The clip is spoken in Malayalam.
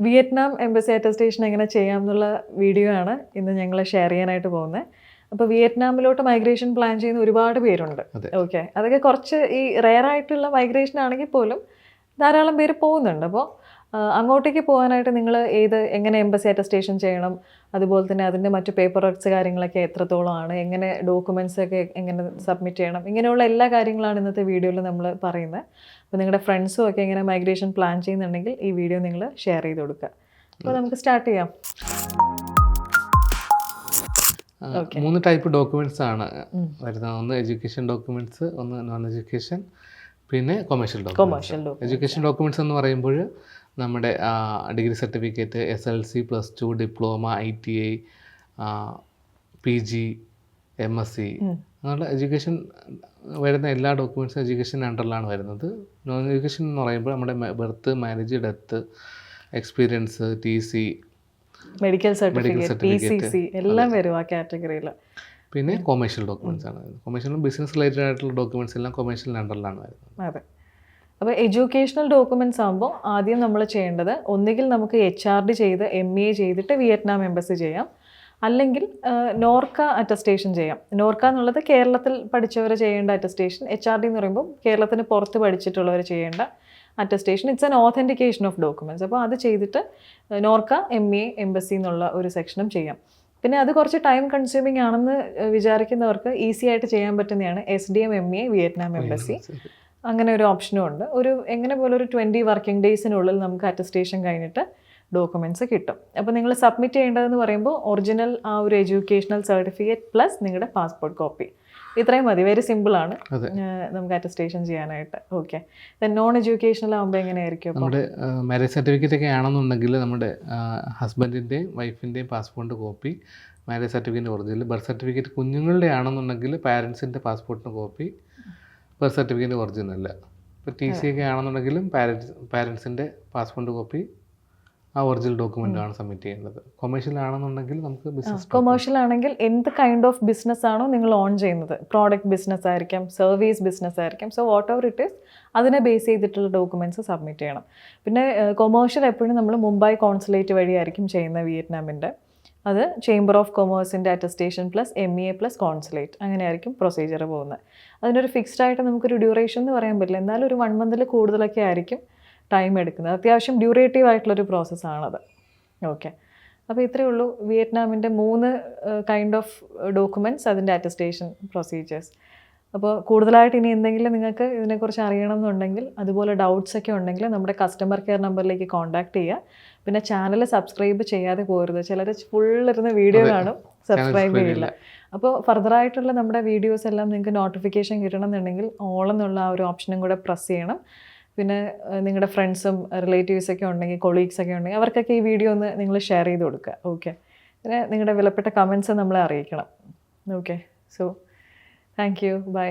വിയറ്റ്നാം എംബസി അറ്റസ്റ്റേഷൻ എങ്ങനെ ചെയ്യാം എന്നുള്ള വീഡിയോ ആണ് ഇന്ന് ഞങ്ങൾ ഷെയർ ചെയ്യാനായിട്ട് പോകുന്നത്. അപ്പോൾ വിയറ്റ്നാമിലോട്ട് മൈഗ്രേഷൻ പ്ലാൻ ചെയ്യുന്ന ഒരുപാട് പേരുണ്ട്. ഓക്കെ, അതൊക്കെ കുറച്ച് ഈ റെയർ ആയിട്ടുള്ള മൈഗ്രേഷൻ ആണെങ്കിൽ പോലും ധാരാളം പേര് പോകുന്നുണ്ട്. അപ്പോൾ അങ്ങോട്ടേക്ക് പോകാനായിട്ട് നിങ്ങൾ എങ്ങനെ എംബസി അറ്റസ്റ്റേഷൻ ചെയ്യണം, അതുപോലെ തന്നെ അതിൻ്റെ മറ്റു പേപ്പർ വർക്ക്സ് കാര്യങ്ങളൊക്കെ എത്രത്തോളമാണ്, എങ്ങനെ ഡോക്യുമെൻറ്റ്സ് ഒക്കെ എങ്ങനെ സബ്മിറ്റ് ചെയ്യണം, ഇങ്ങനെയുള്ള എല്ലാ കാര്യങ്ങളാണ് ഇന്നത്തെ വീഡിയോയിൽ നമ്മൾ പറയുന്നത്. അപ്പോൾ നിങ്ങളുടെ ഫ്രണ്ട്സും ഒക്കെ ഇങ്ങനെ മൈഗ്രേഷൻ പ്ലാൻ ചെയ്യുന്നുണ്ടെങ്കിൽ ഈ വീഡിയോ നിങ്ങൾ ഷെയർ ചെയ്ത് കൊടുക്കുക. അപ്പോൾ നമുക്ക് സ്റ്റാർട്ട് ചെയ്യാം. 3 ടൈപ്പ് ഡോക്യുമെൻറ്റ്സ് ആണ് വരുന്നത്. ഒന്ന് എഡ്യൂക്കേഷൻ ഡോക്യുമെൻറ്റ്സ്, ഒന്ന് നോൺ എഡ്യൂക്കേഷൻ, പിന്നെ കൊമേഴ്ഷ്യൽ ഡോക്യുമെൻറ്റ്സ്. എഡ്യൂക്കേഷൻ ഡോക്യുമെൻറ്റ്സ് എന്ന് പറയുമ്പോൾ നമ്മുടെ degree certificate, SLC, +2, diploma, ITI, PG, MSc അങ്ങനെയുള്ള എഡ്യൂക്കേഷൻ വരുന്ന എല്ലാ ഡോക്യുമെൻറ്റ്സും എഡ്യൂക്കേഷൻ അണ്ടറിലാണ് വരുന്നത്. നോൺ എഡ്യൂക്കേഷൻ എന്ന് പറയുമ്പോൾ നമ്മുടെ birth, marriage, death, experience, TC, medical certificate, PCC എല്ലാം വരും ആ കാറ്റഗറിയിൽ. പിന്നെ കൊമേഴ്ഷ്യൽ ഡോക്യുമെൻറ്റ്സ് ആണ്. കൊമേഴ്ഷ്യലും ബിസിനസ് റിലേറ്റഡ് ആയിട്ടുള്ള ഡോക്യുമെൻറ്റ്സ് എല്ലാം കൊമേഴ്ഷ്യൽ അണ്ടറിലാണ് വരുന്നത്. അതെ. അപ്പോൾ എഡ്യൂക്കേഷണൽ ഡോക്യുമെൻറ്റ്സ് ആകുമ്പോൾ ആദ്യം നമ്മൾ ചെയ്യേണ്ടത് ഒന്നുകിൽ നമുക്ക് HRD ചെയ്ത് MA ചെയ്തിട്ട് വിയറ്റ്നാം എംബസി ചെയ്യാം, അല്ലെങ്കിൽ നോർക്ക അറ്റസ്റ്റേഷൻ ചെയ്യാം. നോർക്ക എന്നുള്ളത് കേരളത്തിൽ പഠിച്ചവർ ചെയ്യേണ്ട അറ്റസ്റ്റേഷൻ. HRD എന്ന് പറയുമ്പോൾ കേരളത്തിന് പുറത്ത് പഠിച്ചിട്ടുള്ളവർ ചെയ്യേണ്ട attestation. It's an authentication of documents. അപ്പോൾ അത് ചെയ്തിട്ട് നോർക്ക, MA, എംബസി എന്നുള്ള ഒരു സെക്ഷനും ചെയ്യാം. പിന്നെ അത് കുറച്ച് ടൈം കൺസ്യൂമിങ് ആണെന്ന് വിചാരിക്കുന്നവർക്ക് ഈസി ആയിട്ട് ചെയ്യാൻ പറ്റുന്നതാണ് SDM MA വിയറ്റ്നാം എംബസി. അങ്ങനെ ഒരു ഓപ്ഷനും ഉണ്ട്. എങ്ങനെ പോലെ ഒരു 20 വർക്കിംഗ് ഡേയ്സിനുള്ളിൽ നമുക്ക് അറ്റസ്റ്റേഷൻ കഴിഞ്ഞിട്ട് ഡോക്യുമെൻറ്റ്സ് കിട്ടും. അപ്പോൾ നിങ്ങൾ സബ്മിറ്റ് ചെയ്യേണ്ടതെന്ന് പറയുമ്പോൾ ഒറിജിനൽ ആ ഒരു എഡ്യൂക്കേഷണൽ സർട്ടിഫിക്കറ്റ് പ്ലസ് നിങ്ങളുടെ പാസ്പോർട്ട് കോപ്പി, ഇത്രയും മതി. വെരി സിമ്പിളാണ് നമുക്ക് അറ്റസ്റ്റേഷൻ ചെയ്യാനായിട്ട്. ഓക്കെ, നോൺ എഡ്യൂക്കേഷണൽ ആകുമ്പോൾ എങ്ങനെയായിരിക്കും? നമ്മുടെ മാരേജ് സർട്ടിഫിക്കറ്റ് ഒക്കെ ആണെന്നുണ്ടെങ്കിൽ നമ്മുടെ ഹസ്ബൻഡിൻ്റെയും വൈഫിൻ്റെയും passport copy, marriage certificate original, birth certificate കുഞ്ഞുങ്ങളുടെ ആണെന്നുണ്ടെങ്കിൽ പാരൻസിൻ്റെ പാസ്പോർട്ടിന് കോപ്പി, ബർത്ത് സർട്ടിഫിക്കറ്റ് ഒറിജിനൽ. ഇപ്പോൾ TC ഒക്കെ ആണെന്നുണ്ടെങ്കിലും പാരൻസിൻ്റെ പാസ്പോർട്ട് കോപ്പി, ആ ഒറിജിനൽ ഡോക്യുമെൻ്റ് ആണ് സബ്മിറ്റ് ചെയ്യുന്നത്. കൊമേഴ്ഷ്യൽ ആണെന്നുണ്ടെങ്കിൽ നമുക്ക് ബിസിനസ്. കൊമേഴ്ഷ്യൽ ആണെങ്കിൽ എന്ത് കൈൻഡ് ഓഫ് ബിസിനസ് ആണോ നിങ്ങൾ ഓൺ ചെയ്യുന്നത്, പ്രോഡക്റ്റ് ബിസിനസ് ആയിരിക്കാം, സർവീസ് ബിസിനസ് ആയിരിക്കാം, so what ever it is അതിനെ ബേസ് ചെയ്തിട്ടുള്ള ഡോക്യുമെൻറ്റ്സ് സബ്മിറ്റ് ചെയ്യണം. പിന്നെ കൊമേഴ്ഷ്യൽ എപ്പോഴും നമ്മൾ മുംബൈ കോൺസുലേറ്റ് വഴിയായിരിക്കും ചെയ്യുന്നത് വിയറ്റ്നാമിൻ്റെ. അത് ചേംബർ ഓഫ് കൊമേഴ്സിൻ്റെ attestation plus MA plus consulate, അങ്ങനെയായിരിക്കും പ്രൊസീജിയർ പോകുന്നത്. അതിനൊരു ഫിക്സ്ഡ് ആയിട്ട് നമുക്കൊരു ഡ്യൂറേഷൻ എന്ന് പറയാൻ പറ്റില്ല, എന്നാലും ഒരു 1 മന്തിൽ കൂടുതലൊക്കെ ആയിരിക്കും ടൈം എടുക്കുന്നത്. അത്യാവശ്യം ഡ്യൂറേറ്റീവ് ആയിട്ടുള്ളൊരു പ്രോസസ്സാണത്. ഓക്കെ, അപ്പോൾ ഇത്രയേ ഉള്ളൂ വിയറ്റ്നാമിൻ്റെ 3 കൈൻഡ് ഓഫ് ഡോക്യുമെൻറ്റ്സ്, അതിൻ്റെ അറ്റസ്റ്റേഷൻ പ്രൊസീജിയേഴ്സ്. അപ്പോൾ കൂടുതലായിട്ട് ഇനി എന്തെങ്കിലും നിങ്ങൾക്ക് ഇതിനെക്കുറിച്ച് അറിയണം എന്നുണ്ടെങ്കിൽ, അതുപോലെ ഡൗട്ട്സ് ഒക്കെ ഉണ്ടെങ്കിൽ നമ്മുടെ കസ്റ്റമർ കെയർ നമ്പറിലേക്ക് കോൺടാക്ട് ചെയ്യുക. പിന്നെ ചാനൽ സബ്സ്ക്രൈബ് ചെയ്യാതെ പോരുത്. ചിലർ ഫുള്ളിരുന്ന് വീഡിയോ കാണും, സബ്സ്ക്രൈബ് ചെയ്യില്ല. അപ്പോൾ ഫർദറായിട്ടുള്ള നമ്മുടെ വീഡിയോസ് എല്ലാം നിങ്ങൾക്ക് നോട്ടിഫിക്കേഷൻ കിട്ടണം എന്നുണ്ടെങ്കിൽ ഓൾ എന്നുള്ള ആ ഒരു ഓപ്ഷനും കൂടെ പ്രസ് ചെയ്യണം. പിന്നെ നിങ്ങളുടെ ഫ്രണ്ട്സും റിലേറ്റീവ്സൊക്കെ ഉണ്ടെങ്കിൽ, കൊളീഗ്സൊക്കെ ഉണ്ടെങ്കിൽ അവർക്കൊക്കെ ഈ വീഡിയോ ഒന്ന് നിങ്ങൾ ഷെയർ ചെയ്ത് കൊടുക്കുക. ഓക്കെ, പിന്നെ നിങ്ങളുടെ വിലപ്പെട്ട കമൻസ് നമ്മളെ അറിയിക്കണം. Okay, so thank you, by.